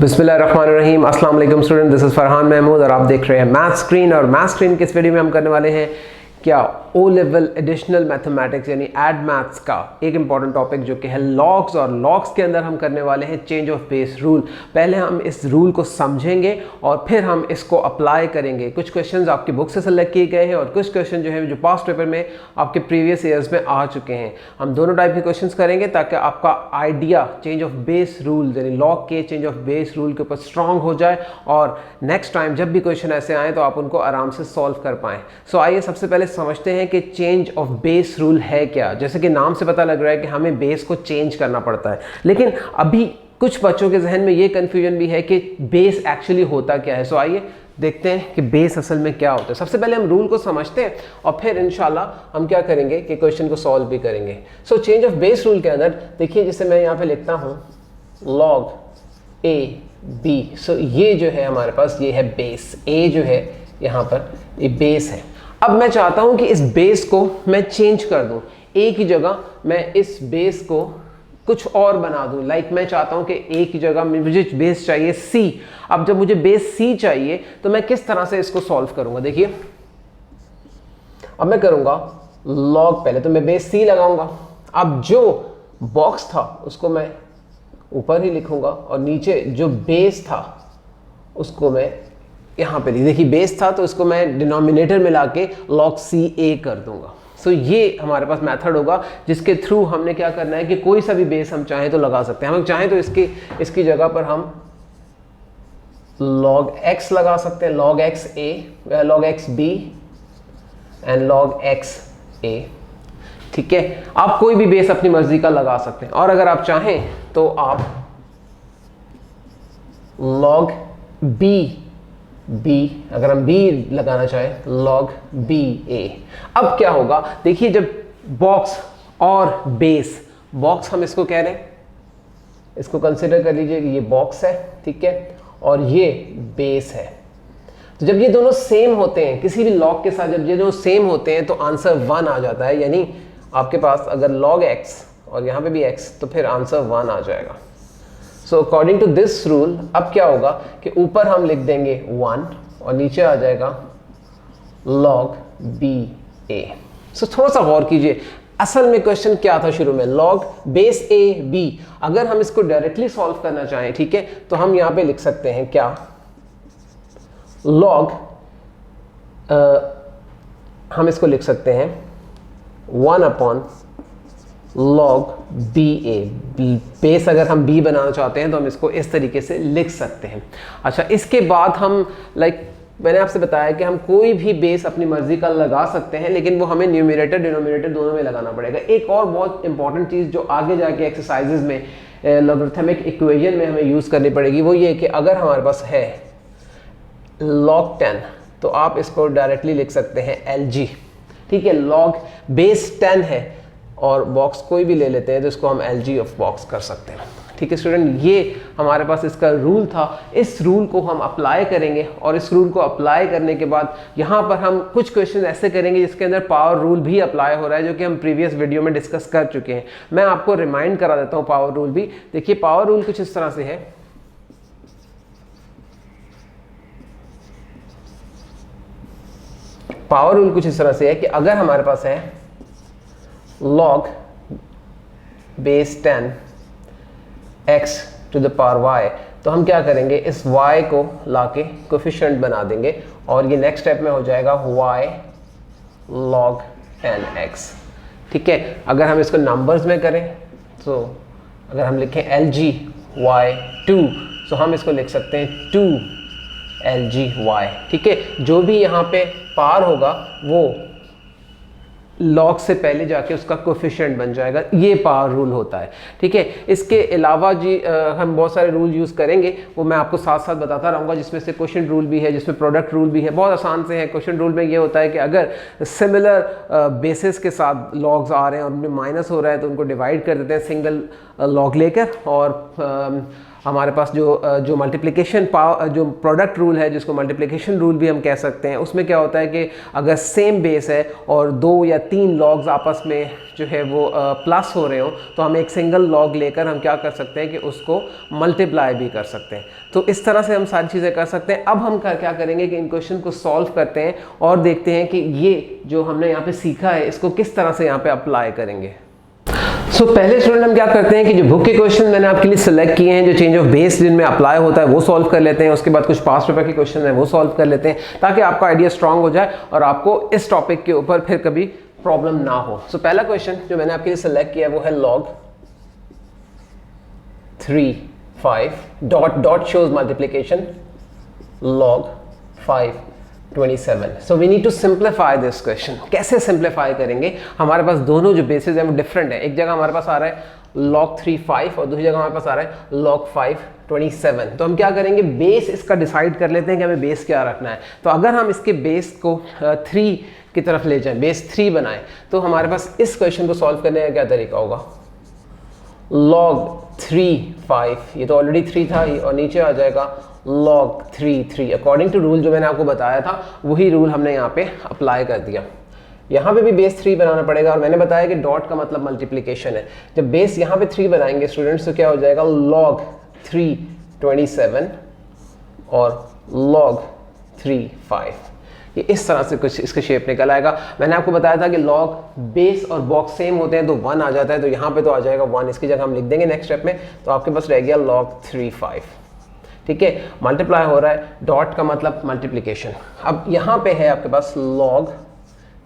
बिस्मिल्लाहिर्रहमानिर्रहीम। अस्सलाम वालेकुम student, this is Farhan Mahmood और आप देख रहे हैं मैथ स्क्रीन। और मैथ स्क्रीन के इस वीडियो में हम करने वाले हैं क्या ओ लेवल एडिशनल मैथमेटिक्स यानी एड मैथ्स का एक इंपॉर्टेंट टॉपिक जो कि है लॉग्स। और लॉग्स के अंदर हम करने वाले हैं चेंज ऑफ बेस रूल। पहले हम इस रूल को समझेंगे और फिर हम इसको अप्लाई करेंगे। कुछ क्वेश्चंस आपकी बुक से सेलेक्ट किए गए हैं और कुछ क्वेश्चन जो है जो पास्ट पेपर में आपके प्रीवियस ईयर्स में आ चुके हैं। हम दोनों टाइप के क्वेश्चंस करेंगे ताकि आपका idea change of base rule यानी लॉग के चेंज ऑफ बेस रूल के ऊपर स्ट्रांग हो जाए और नेक्स्ट टाइम जब भी क्वेश्चन ऐसे आए तो आप उनको आराम से सॉल्व कर पाएँ। सो आइए सबसे पहले समझते हैं कि चेंज ऑफ बेस रूल है क्या। जैसे कि नाम से पता लग रहा है कि हमें बेस को चेंज करना पड़ता है, लेकिन अभी कुछ बच्चों के जहन में ये कंफ्यूजन भी है कि बेस एक्चुअली होता क्या है। सो आइए देखते हैं कि बेस असल में क्या होता है। सबसे पहले हम रूल को समझते हैं और फिर इंशाल्लाह हम क्या करेंगे कि क्वेश्चन को सॉल्व भी करेंगे। So change of base rule के अंदर देखिए, जिसे मैं यहाँ पे लिखता हूँ लॉग ए बी। सो ये जो है हमारे पास ये है बेस। ए जो है यहाँ पर ये बेस है। अब मैं चाहता हूं कि इस बेस को मैं चेंज कर दूं। ए की जगह मैं इस बेस को कुछ और बना दूं। लाइक मैं चाहता हूं कि ए की जगह मुझे बेस चाहिए सी। अब जब मुझे बेस सी चाहिए तो मैं किस तरह से इसको सॉल्व करूंगा। देखिए अब मैं करूंगा लॉग, पहले तो मैं बेस सी लगाऊंगा। अब जो बॉक्स था उसको मैं ऊपर ही लिखूंगा और नीचे जो बेस था उसको मैं यहाँ पे देखिए बेस था तो इसको मैं डिनोमिनेटर में लाके लॉग सी ए कर दूंगा। सो ये हमारे पास मेथड होगा जिसके थ्रू हमने क्या करना है कि कोई सा भी बेस हम चाहें तो लगा सकते हैं। हम चाहें तो इसकी जगह पर हम लॉग एक्स लगा सकते हैं, log x a, log x b and log x a. ठीक है, आप कोई भी बेस अपनी मर्जी का लगा सकते हैं। और अगर आप चाहें तो आप लॉग बी, अगर हम बी लगाना चाहें लॉग बी ए। अब क्या होगा देखिए, जब बॉक्स और बेस, बॉक्स हम इसको कह रहे हैं, इसको कंसिडर कर लीजिए कि ये बॉक्स है, ठीक है, और ये बेस है। तो जब ये दोनों सेम होते हैं किसी भी लॉग के साथ, जब ये दोनों सेम होते हैं तो आंसर 1 आ जाता है। यानी आपके पास अगर लॉग एक्स और यहाँ पे भी एक्स तो फिर आंसर 1 आ जाएगा। So according to this rule अब क्या होगा कि ऊपर हम लिख देंगे 1 और नीचे आ जाएगा log बी ए। सो थोड़ा सा गौर कीजिए, असल में क्वेश्चन क्या था शुरू में, log बेस ए बी। अगर हम इसको डायरेक्टली सॉल्व करना चाहें, ठीक है, तो हम यहाँ पे लिख सकते हैं क्या log हम इसको लिख सकते हैं 1 अपॉन लॉग बी ए। बेस अगर हम बी बनाना चाहते हैं तो हम इसको इस तरीके से लिख सकते हैं। अच्छा, इसके बाद हम मैंने आपसे बताया कि हम कोई भी बेस अपनी मर्जी का लगा सकते हैं, लेकिन वो हमें न्यूमरेटर डिनोमिनेटर दोनों में लगाना पड़ेगा। एक और बहुत इंपॉर्टेंट चीज़ जो आगे जाके एक्सरसाइजेज में लॉगरिथमिक इक्वेशन में हमें यूज़ करनी पड़ेगी वो ये कि अगर हमारे पास है log 10 तो आप इसको डायरेक्टली लिख सकते हैं LG। ठीक है, log बेस 10 है और बॉक्स कोई भी ले लेते हैं तो इसको हम LG ऑफ बॉक्स कर सकते हैं। ठीक है स्टूडेंट, ये हमारे पास इसका रूल था। इस रूल को हम अप्लाई करेंगे और इस रूल को अप्लाई करने के बाद यहाँ पर हम कुछ क्वेश्चन ऐसे करेंगे जिसके अंदर पावर रूल भी अप्लाई हो रहा है, जो कि हम प्रीवियस वीडियो में डिस्कस कर चुके हैं। मैं आपको रिमाइंड करा देता हूँ पावर रूल भी। देखिए पावर रूल कुछ इस तरह से है, पावर रूल कुछ इस तरह से है कि अगर हमारे पास है log base 10 x to the power y, तो हम क्या करेंगे इस y को लाके कोफिशिएंट बना देंगे और ये नेक्स्ट स्टेप में हो जाएगा y log 10x। ठीक है, अगर हम इसको नंबर्स में करें तो अगर हम लिखें LG y2 तो हम इसको लिख सकते हैं 2 LG y। ठीक है, जो भी यहाँ पे पार होगा वो लॉग से पहले जाके उसका कोफिशिएंट बन जाएगा। ये पावर रूल होता है। ठीक है, इसके अलावा जी हम बहुत सारे रूल यूज़ करेंगे, वो मैं आपको साथ साथ बताता रहूँगा, जिसमें से क्वेश्चन रूल भी है, जिसमें प्रोडक्ट रूल भी है। बहुत आसान से है। क्वेश्चन रूल में ये होता है कि अगर सिमिलर बेसिस के साथ लॉग्स आ रहे हैं और उनमें माइनस हो रहा है तो उनको डिवाइड कर देते हैं सिंगल लॉग लेकर, और हमारे पास जो मल्टीप्लिकेशन पावर, जो प्रोडक्ट रूल है जिसको मल्टीप्लिकेशन रूल भी हम कह सकते हैं, उसमें क्या होता है कि अगर सेम बेस है और 2 या 3 लॉग्स आपस में जो है वो प्लस हो रहे हो तो हम एक सिंगल लॉग लेकर हम क्या कर सकते हैं कि उसको मल्टीप्लाई भी कर सकते हैं। तो इस तरह से हम सारी चीज़ें कर सकते हैं। अब हम क्या करेंगे कि इन क्वेश्चन को सॉल्व करते हैं और देखते हैं कि ये जो हमने यहाँ पे सीखा है इसको किस तरह से यहाँ पे अप्लाई करेंगे। सो पहले स्टूडेंट हम क्या करते हैं कि जो बुक के क्वेश्चन मैंने आपके लिए सिलेक्ट किए हैं, जो चेंज ऑफ बेस जिनमें अप्लाई होता है वो सॉल्व कर लेते हैं। उसके बाद कुछ पास्ट पेपर के क्वेश्चन है वो सॉल्व कर लेते हैं ताकि आपका आइडिया स्ट्रांग हो जाए और आपको इस टॉपिक के ऊपर फिर कभी प्रॉब्लम ना हो। सो पहला क्वेश्चन जो मैंने आपके लिए सिलेक्ट किया है वो है log 3 5 dot shows multiplication log 5 27। So we need to simplify this question. कैसे सिंप्लीफाई करेंगे? हमारे पास दोनों जो बेसिस है वो डिफरेंट है। एक जगह हमारे पास आ रहा है log 3 5 और दूसरी जगह हमारे पास आ रहा है log 5 27। तो हम क्या करेंगे, बेस इसका डिसाइड कर लेते हैं कि हमें बेस क्या रखना है। तो अगर हम इसके बेस को 3 की तरफ ले जाएं, बेस 3 बनाएं, तो हमारे पास इस क्वेश्चन को सॉल्व करने का क्या तरीका होगा? log 3 5, ये तो ऑलरेडी 3 था और नीचे आ जाएगा log 3 3। अकॉर्डिंग टू रूल जो मैंने आपको बताया था वही रूल हमने यहाँ पे अप्लाई कर दिया। यहाँ पे भी बेस 3 बनाना पड़ेगा और मैंने बताया कि डॉट का मतलब मल्टीप्लिकेशन है। जब बेस यहाँ पे 3 बनाएंगे स्टूडेंट्स तो क्या हो जाएगा, log 3 27 और log 3 5। ये इस तरह से कुछ इसका शेप निकल आएगा। मैंने आपको बताया था कि लॉग बेस और बॉक्स सेम होते हैं तो 1 आ जाता है, तो यहाँ पे तो आ जाएगा 1, इसकी जगह हम लिख देंगे नेक्स्ट स्टेप में। तो आपके पास रह गया log 3 5। ठीक है, मल्टीप्लाई हो रहा है, डॉट का मतलब मल्टीप्लिकेशन। अब यहाँ पे है आपके पास log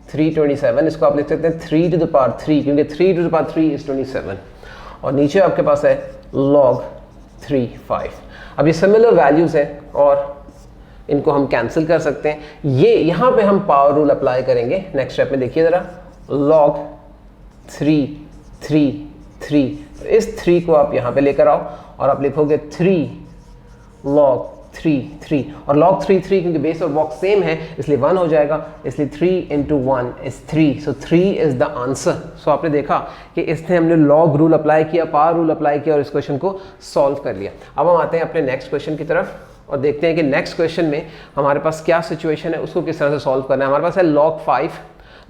327, इसको आप लिख सकते हैं 3 to the power 3 क्योंकि 3 to the power 3 is 27। और नीचे आपके पास है log 3 5। अब ये सिमिलर वैल्यूज़ है और इनको हम कैंसिल कर सकते हैं। ये यहाँ पे हम पावर रूल अप्लाई करेंगे नेक्स्ट स्टेप में। देखिए ज़रा, log 3 3 3, तो इस 3 को आप यहाँ पे लेकर आओ और आप लिखोगे 3 log 3 3 और log 3 3 क्योंकि बेस और बॉक्स सेम है इसलिए 1 हो जाएगा, इसलिए 3 into 1 is 3। So 3 is the answer. So आपने देखा कि इसने हमने log रूल अप्लाई किया, पावर रूल अप्लाई किया और इस क्वेश्चन को सॉल्व कर लिया। अब हम आते हैं अपने नेक्स्ट क्वेश्चन की तरफ और देखते हैं कि नेक्स्ट क्वेश्चन में हमारे पास क्या सिचुएशन है, उसको किस तरह से सॉल्व करना है। हमारे पास है log 5,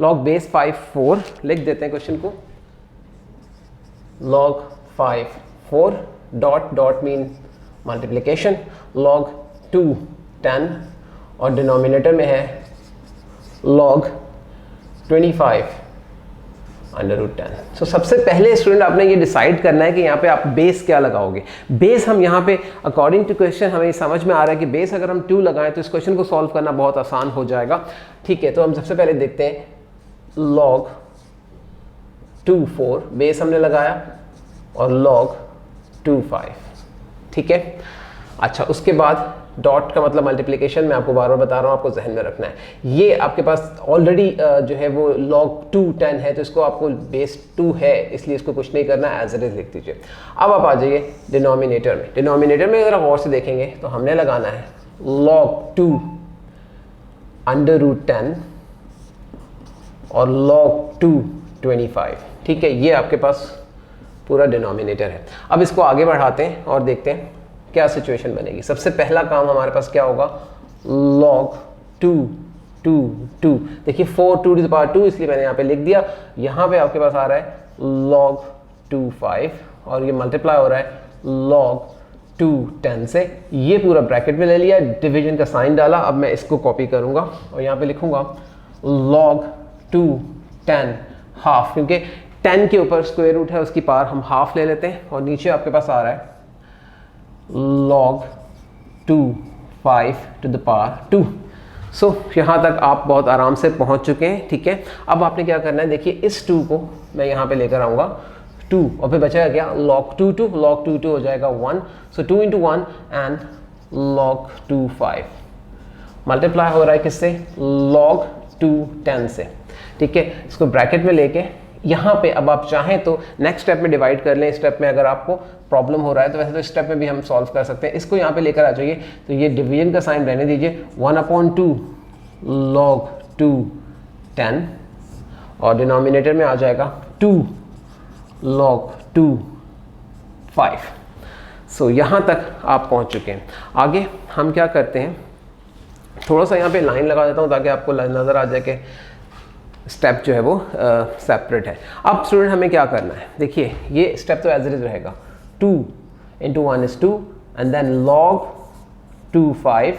log बेस 5 4, लिख देते हैं क्वेश्चन को log 5 4 dot dot mean multiplication, log 2 10 और डिनोमिनेटर में है log 25 अंडर रूट 10। सो सबसे पहले स्टूडेंट आपने ये डिसाइड करना है कि यहाँ पे आप बेस क्या लगाओगे। बेस हम यहाँ पे अकॉर्डिंग टू क्वेश्चन हमें समझ में आ रहा है कि बेस अगर हम 2 लगाएं तो इस क्वेश्चन को सॉल्व करना बहुत आसान हो जाएगा। ठीक है, तो हम सबसे पहले देखते हैं log 2 4 बेस हमने लगाया और log 2 5। ठीक है, अच्छा उसके बाद डॉट का मतलब मल्टीप्लिकेशन, मैं आपको बार बार बता रहा हूँ, आपको जहन में रखना है। ये आपके पास ऑलरेडी जो है वो log 2 10 है तो इसको आपको बेस 2 है इसलिए इसको कुछ नहीं करना, एज इट इज लिख दीजिए। अब आप आ जाइए डिनोमिनेटर में। डिनोमिनेटर में अगर गौर से देखेंगे तो हमने लगाना है log 2 अंडर रूट 10 और log 2 25। ठीक है, ये आपके पास पूरा डिनोमिनेटर है। अब इसको आगे बढ़ाते हैं और देखते हैं क्या सिचुएशन बनेगी। सबसे पहला काम हमारे पास क्या होगा, log 2 2 2। देखिए 4 2 to the power 2 इसलिए मैंने यहाँ पे लिख दिया। यहाँ पे आपके पास आ रहा है log 2 5 और ये मल्टीप्लाई हो रहा है log 2 10 से। ये पूरा ब्रैकेट में ले लिया, डिवीजन का साइन डाला। अब मैं इसको कॉपी करूँगा और यहाँ पे लिखूँगा log 2 10 हाफ, क्योंकि 10 के ऊपर स्क्वायर रूट है उसकी पावर हम हाफ ले लेते हैं। और नीचे आपके पास आ रहा है log 2 5 to the power 2। सो यहाँ तक आप बहुत आराम से पहुँच चुके हैं। ठीक है, अब आपने क्या करना है, देखिए इस 2 को मैं यहाँ पे लेकर आऊँगा 2 और फिर बचेगा क्या, log 2 2, log 2 2 हो जाएगा 1। सो 2 into 1 एंड log 2 5 मल्टीप्लाई हो रहा है किससे, log 2 10 से। ठीक है, इसको ब्रैकेट में लेके यहाँ पे अब आप चाहें तो नेक्स्ट स्टेप में डिवाइड कर लें। स्टेप में अगर आपको प्रॉब्लम हो रहा है तो वैसे तो स्टेप में भी हम सॉल्व कर सकते हैं। इसको यहाँ पे लेकर आ जाइए, तो ये डिवीजन का साइन रहने दीजिए, 1/2 log 2 10 और डिनोमिनेटर में आ जाएगा 2 log 2 5। सो यहाँ तक आप पहुँच चुके हैं। आगे हम क्या करते हैं, थोड़ा सा यहाँ पे लाइन लगा देता हूँ ताकि आपको नज़र आ जाए कि स्टेप जो है वो सेपरेट है। अब स्टूडेंट हमें क्या करना है, देखिए ये स्टेप तो एज इट इज रहेगा, 2 × 1 = 2 and then log 2 5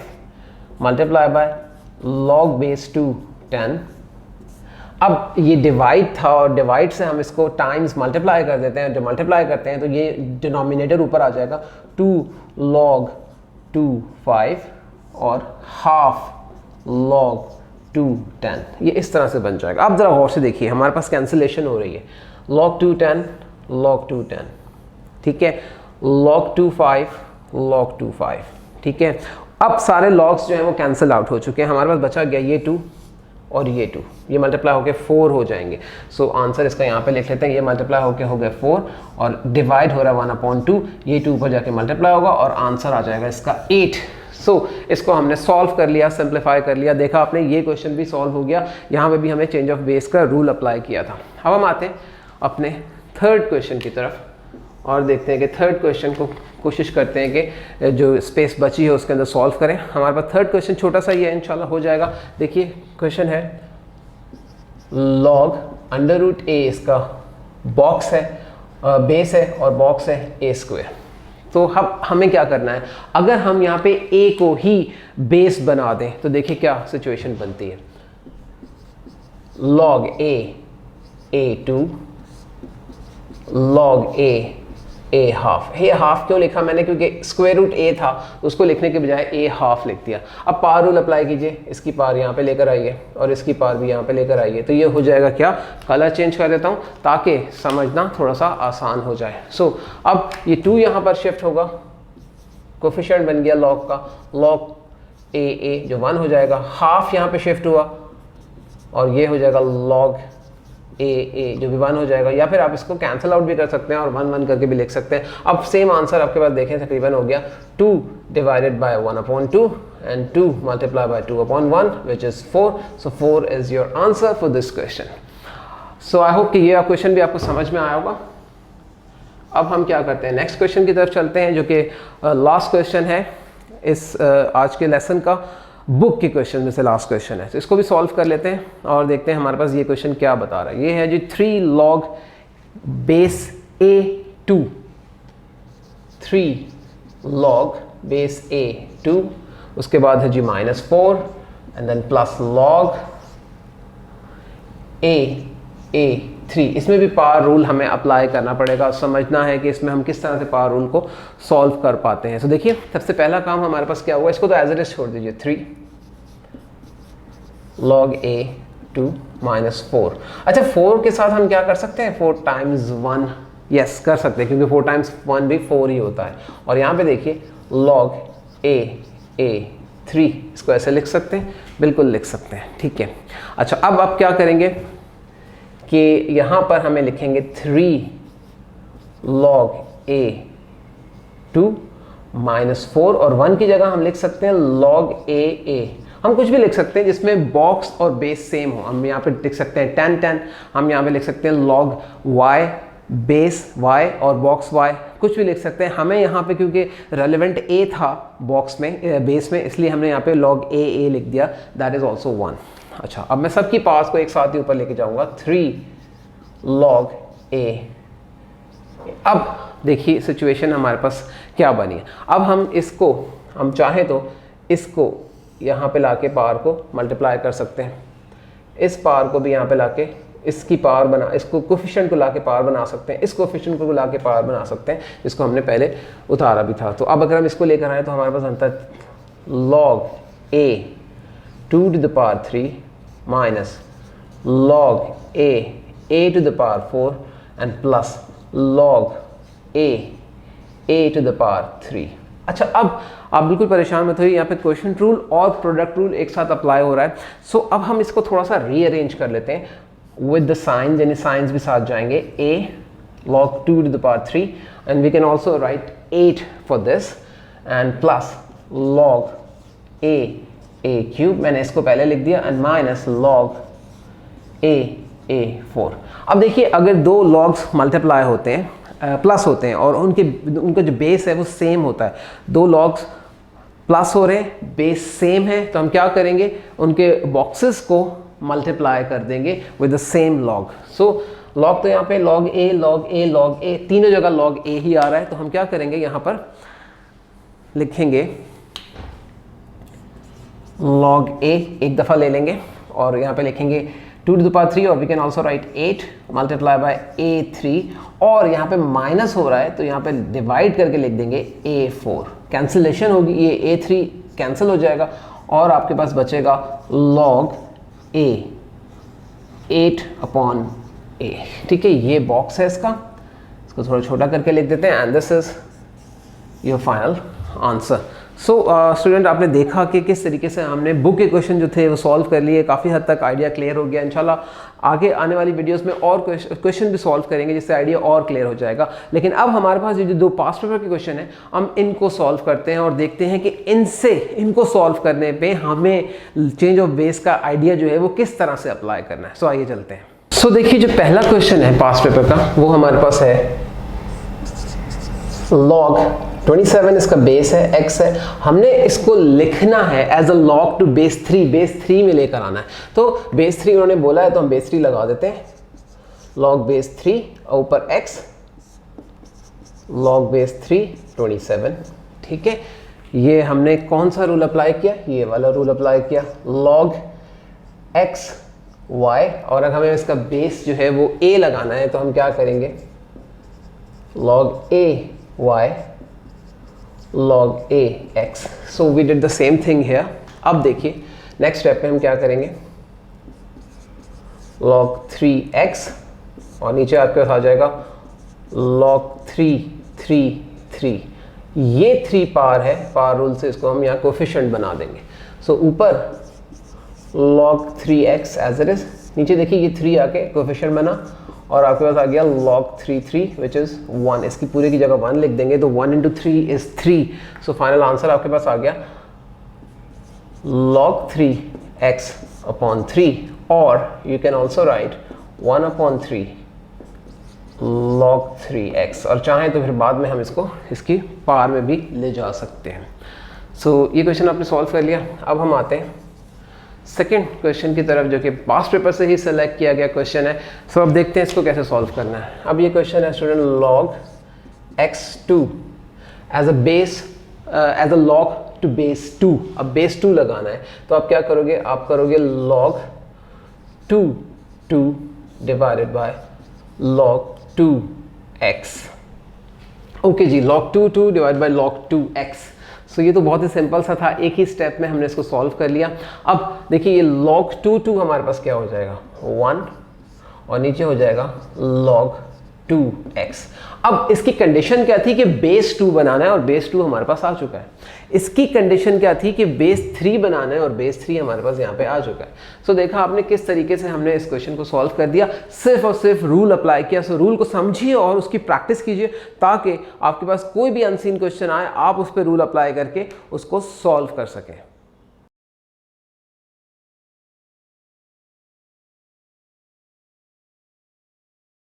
multiply by log base 2 10। अब ये डिवाइड था और डिवाइड से हम इसको टाइम्स मल्टीप्लाई कर देते हैं, जब मल्टीप्लाई करते हैं तो ये डिनोमिनेटर ऊपर आ जाएगा, 2 log 2 5 और हाफ log 2 10, ये इस तरह से बन जाएगा। अब ज़रा गौर से देखिए, हमारे पास कैंसिलेशन हो रही है, log 2 10 log 2 10, ठीक है, log 2 5 log 2 5, ठीक है। अब सारे लॉग्स जो हैं वो कैंसिल आउट हो चुके हैं, हमारे पास बचा गया ये 2 और ये 2, ये मल्टीप्लाई होकर 4 हो जाएंगे। सो आंसर इसका यहाँ पे लिख लेते हैं, ये मल्टीप्लाई होकर हो गया 4 और डिवाइड हो रहा है 1/2, ये 2 ऊपर जाके मल्टीप्लाई होगा और आंसर आ जाएगा इसका 8। सो इसको हमने सॉल्व कर लिया, सिंप्लीफाई कर लिया, देखा आपने ये क्वेश्चन भी सॉल्व हो गया, यहाँ पे भी हमें चेंज ऑफ बेस का रूल अप्लाई किया था। अब हम आते हैं अपने थर्ड क्वेश्चन की तरफ और देखते हैं कि थर्ड क्वेश्चन को कोशिश करते हैं कि जो स्पेस बची है उसके अंदर सॉल्व करें। हमारे पास थर्ड क्वेश्चन छोटा सा ही है, इंशाल्लाह हो जाएगा। देखिए क्वेश्चन है log √a, इसका बॉक्स है, बेस है और बॉक्स है a²। तो हमें क्या करना है, अगर हम यहाँ पे a को ही बेस बना दें तो देखिए क्या सिचुएशन बनती है, log a2 log a half. ये हाफ क्यों लिखा मैंने, क्योंकि स्क्वायर रूट a था तो उसको लिखने के बजाय a हाफ लिख दिया। अब पावर रूल अप्लाई कीजिए, इसकी पावर यहाँ पे लेकर आइए और इसकी पावर भी यहाँ पे लेकर आइए, तो ये हो जाएगा क्या, कलर चेंज कर देता हूँ ताकि समझना थोड़ा सा आसान हो जाए। सो अब ये 2 यहाँ पर शिफ्ट होगा, कोफिशिएंट बन गया log का, log a जो 1 हो जाएगा, हाफ यहाँ पे शिफ्ट हुआ और ये हो जाएगा log a जो भी 1 हो जाएगा, या फिर आप इसको कैंसिल आउट भी कर सकते हैं और 1 1 करके भी लिख सकते हैं। अब सेम आंसर आपके पास देखें तकरीबन हो गया 2 divided bye 1/2 and 2 multiply by 2/1 which is 4। So 4 is your answer for this question. So I hope कि ये क्वेश्चन भी आपको समझ में आया होगा। अब हम क्या करते हैं, नेक्स्ट क्वेश्चन की तरफ चलते हैं जो कि लास्ट क्वेश्चन है इस आज के लेसन का, बुक के क्वेश्चन में से लास्ट क्वेश्चन है। तो इसको भी सॉल्व कर लेते हैं और देखते हैं हमारे पास ये क्वेश्चन क्या बता रहा है। ये है जी 3 log base a2, 3 log base a2, उसके बाद है जी -4 and then plus log a3। इसमें भी पावर रूल हमें अप्लाई करना पड़ेगा, समझना है कि इसमें हम किस तरह से पावर रूल को सॉल्व कर पाते हैं। तो देखिए सबसे पहला काम हमारे पास क्या हुआ, इसको तो एज इट इज छोड़ दीजिए, 3 log a2 -4। अच्छा 4 के साथ हम क्या कर सकते हैं, 4 टाइम्स 1, यस कर सकते हैं क्योंकि 4 टाइम्स 1 भी 4 ही होता है। और यहाँ पे देखिए log a3, इसको ऐसे लिख सकते हैं, बिल्कुल लिख सकते हैं, ठीक है। अच्छा अब आप क्या करेंगे कि यहाँ पर हमें लिखेंगे 3 log a2 -4 और 1 की जगह हम लिख सकते हैं log a। हम कुछ भी लिख सकते हैं जिसमें बॉक्स और बेस सेम हो। हम यहाँ पे लिख सकते हैं 10 10, हम यहाँ पे लिख सकते हैं log y बेस y और बॉक्स y, कुछ भी लिख सकते हैं। हमें यहाँ पे क्योंकि रेलेवेंट a था बॉक्स में बेस में, इसलिए हमने यहाँ पे log a लिख दिया, दैट इज ऑल्सो 1। अच्छा अब मैं सबकी पावर्स को एक साथ ही ऊपर लेके जाऊंगा, 3 log a। अब देखिए सिचुएशन हमारे पास क्या बनी है। अब हम चाहें तो इसको यहाँ पे लाके पावर को मल्टीप्लाई कर सकते हैं, इस पावर को भी यहाँ पे लाके इसकी पावर बना, इसको कोफिशिएंट को लाके पावर बना सकते हैं, इस कोफिशिएंट को लाके पावर बना सकते हैं, जिसको हमने पहले उतारा भी था। तो अब अगर हम इसको लेकर आए तो हमारे पास बनता है log a 2⁻³ minus log a⁴ and plus log a⁻3। अच्छा अब आप बिल्कुल परेशान मत होइए, यहाँ पे क्वेश्चन रूल और प्रोडक्ट रूल एक साथ अप्लाई हो रहा है। सो अब हम इसको थोड़ा सा रीअरेंज कर लेते हैं विद द साइंस, यानी साइंस भी साथ जाएंगे, a log 2⁻³ and we can also write 8 for this and plus log a⁴, मैंने इसको पहले लिख दिया, एंड माइनस log a⁴। अब देखिए अगर दो लॉग्स मल्टीप्लाई होते हैं प्लस होते हैं और उनका जो बेस है वो सेम होता है, दो लॉग्स प्लस हो रहे हैं, बेस सेम है, तो हम क्या करेंगे, उनके बॉक्सेस को मल्टीप्लाई कर देंगे with the same log. So log तो यहाँ पे लॉग ए लॉग ए लॉग ए, तीनों जगह लॉग ए ही आ रहा है, तो हम क्या करेंगे, यहाँ पर लिखेंगे log a, एक दफ़ा ले लेंगे और यहाँ पे लिखेंगे 2 to the power 3 और we can also write 8 multiply by a3 और यहाँ पे माइनस हो रहा है तो यहाँ पे डिवाइड करके लिख देंगे a4, कैंसिलेशन होगी, ये a3 कैंसिल हो जाएगा और आपके पास बचेगा log a 8/a। ठीक है, ये बॉक्स है इसका, इसको थोड़ा छोटा करके लिख देते हैं and this is your final answer. So student, आपने देखा कि किस तरीके से हमने बुक के क्वेश्चन जो थे वो सॉल्व कर लिए, काफ़ी हद तक आइडिया क्लियर हो गया। इंशाल्लाह आगे आने वाली वीडियोस में और क्वेश्चन भी सॉल्व करेंगे जिससे आइडिया और क्लियर हो जाएगा। लेकिन अब हमारे पास ये जो दो पास्ट पेपर के क्वेश्चन हैं हम इनको सॉल्व करते हैं और देखते हैं कि इनको सॉल्व करने पर हमें चेंज ऑफ बेस का आइडिया जो है वो किस तरह से अप्लाई करना है। सो आइए चलते हैं। सो देखिए, जो पहला क्वेश्चन है पास्ट पेपर का वो हमारे पास है log 27 इसका बेस है, x है, हमने इसको लिखना है as a log to base 3, base 3 में लेकर आना है। तो बेस 3 उन्होंने बोला है तो हम बेस 3 लगा देते हैं, log बेस 3 ऊपर x, log बेस 3 27। ठीक है, ये हमने कौन सा रूल अप्लाई किया, ये वाला रूल अप्लाई किया, log x y, और अगर हमें इसका बेस जो है वो a लगाना है तो हम क्या करेंगे, log a y log a x। so we did the same thing here। अब देखिए नेक्स्ट स्टेप पे हम क्या करेंगे, log 3x और नीचे आपके पास आ जाएगा log 3 ये 3 पावर है, पावर रूल से इसको हम यहाँ कोफिशिएंट बना देंगे। so ऊपर log 3x as it is, नीचे देखिए ये 3 आके कोफिशिएंट बना और आपके पास आ गया log 3 विच इज़ 1, इसकी पूरे की जगह 1 लिख देंगे तो 1 × 3 इज़ 3। सो फाइनल आंसर आपके पास आ गया log 3x/3 और you can also right 1/3 log 3x, और चाहें तो फिर बाद में हम इसको इसकी पावर में भी ले जा सकते हैं। सो ये क्वेश्चन आपने सॉल्व कर लिया। अब हम आते हैं सेकेंड क्वेश्चन की तरफ जो कि पास्ट पेपर से ही सेलेक्ट किया गया क्वेश्चन है। सो अब देखते हैं इसको कैसे सॉल्व करना है। अब ये क्वेश्चन है student, log x2 as a base as a log to base 2, अब बेस 2 लगाना है तो आप क्या करोगे, आप करोगे log 2 divided by log 2x। Okay जी, log 2 divide by log 2x। So ये तो बहुत ही सिंपल सा था, एक ही स्टेप में हमने इसको सॉल्व कर लिया। अब देखिए ये log 2 हमारे पास क्या हो जाएगा, 1 और नीचे हो जाएगा log 2x। अब इसकी कंडीशन क्या थी कि बेस 2 बनाना है और बेस 2 हमारे पास आ चुका है। इसकी कंडीशन क्या थी कि बेस 3 बनाना है और बेस 3 हमारे पास यहाँ पे आ चुका है। सो देखा आपने किस तरीके से हमने इस क्वेश्चन को सॉल्व कर दिया, सिर्फ और सिर्फ रूल अप्लाई किया। सो रूल को समझिए और उसकी प्रैक्टिस कीजिए ताकि आपके पास कोई भी अनसीन क्वेश्चन आए आप उस पर रूल अप्लाई करके उसको सॉल्व कर सकें।